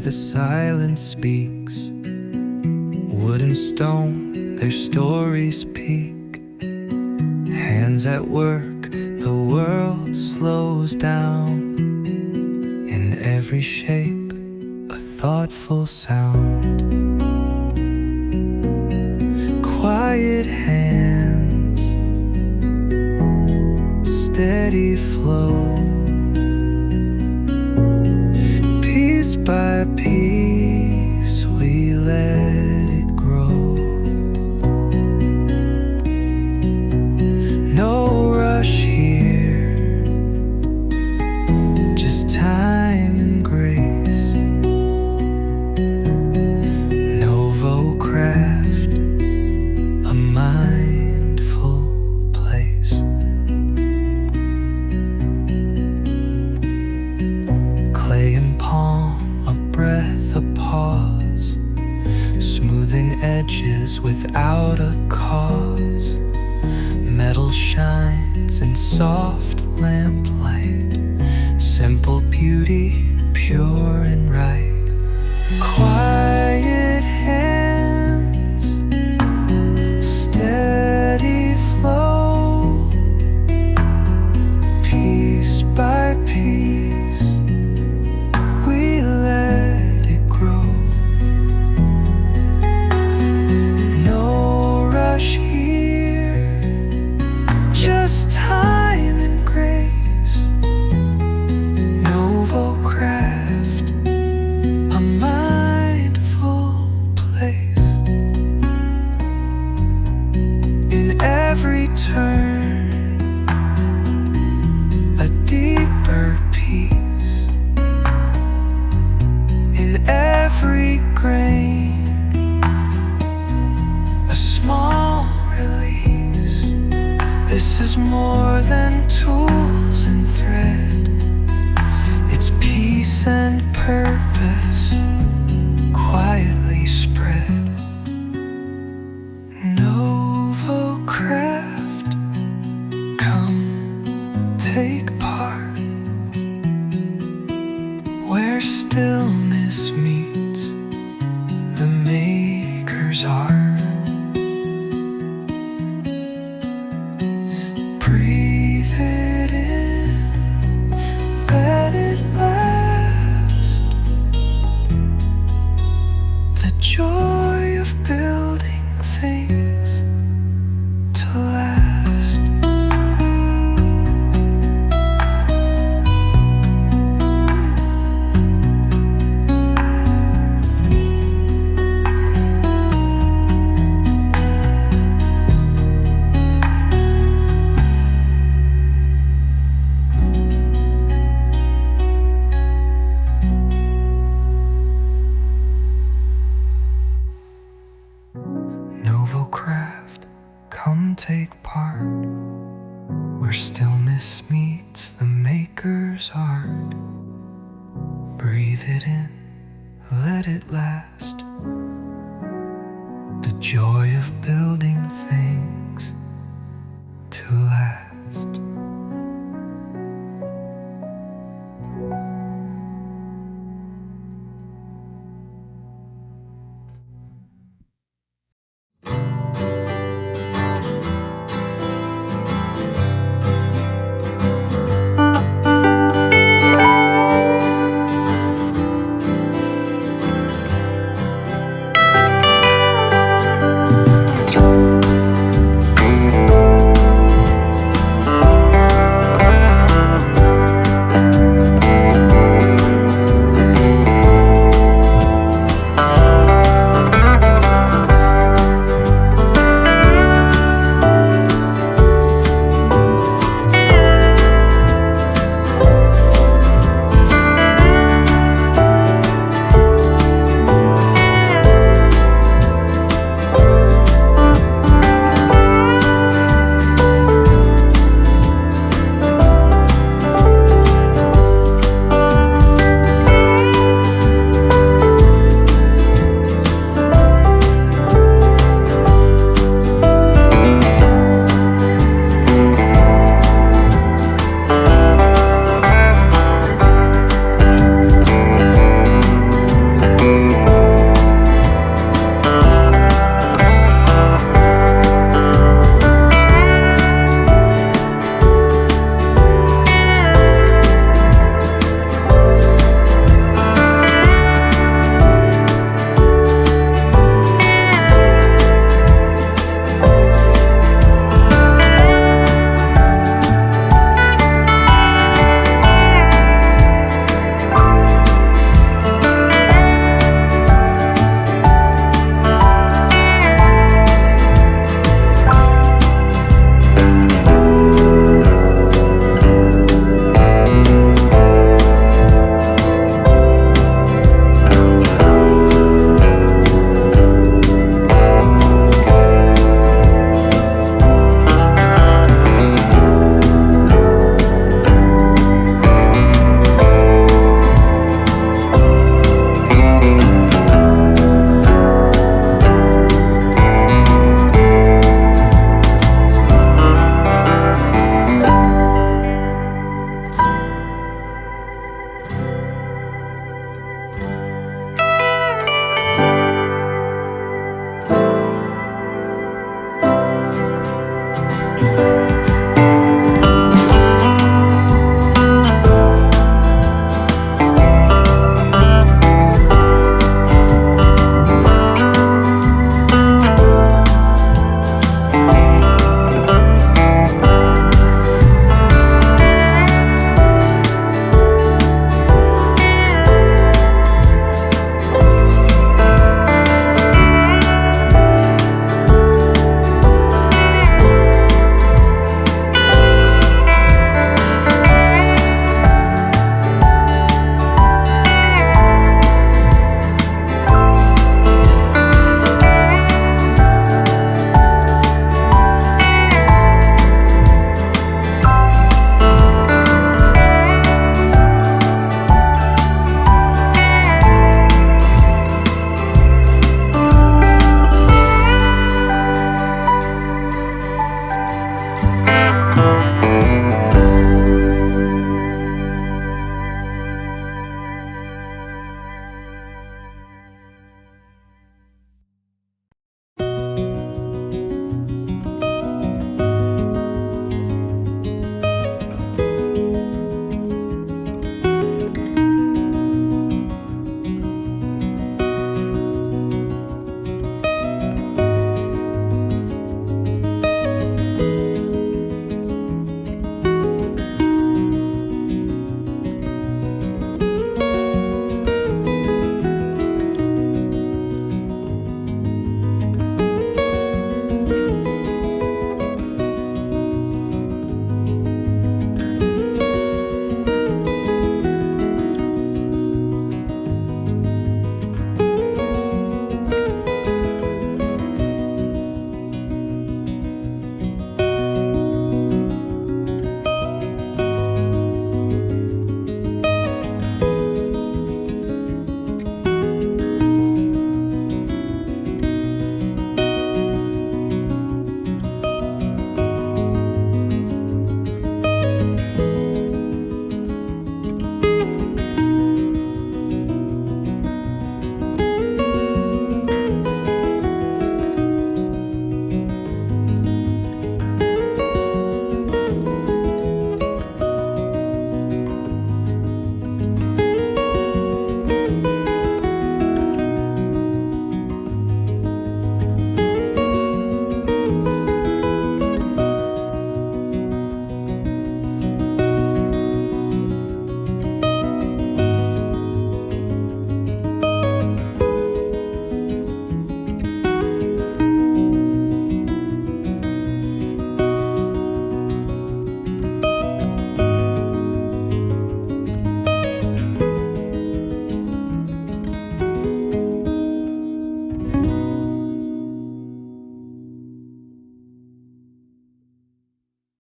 the silence speaks. Wood and stone, their stories peak. Hands at work, the world slows down. In every shape, a thoughtful sound. Quiet hands, steady flow. Piece by piece, we let it grow. No rush here, just time and grace. Novo craft, a mindful place. Clay and palm, a breath, a pause. Smoothing edges without a cause. Metal shines in soft lamplight. Simple beauty, pure and right. Quiet hands, steady flow. Piece by piece, we let it grow. No rush here, just time and grace. Novo craft, a mindful place. In every turn, a deeper peace. In every grain, a small release. This is more than tools and thread. It's peace and purpose, quietly spread. Novo craft, come take part. Where stillness meets the maker's art. Breathe it in, let it last. The joy of building things to last. Novo craft, come take part. Where stillness meets the maker's art. Breathe it in, let it last. The joy of building things to last.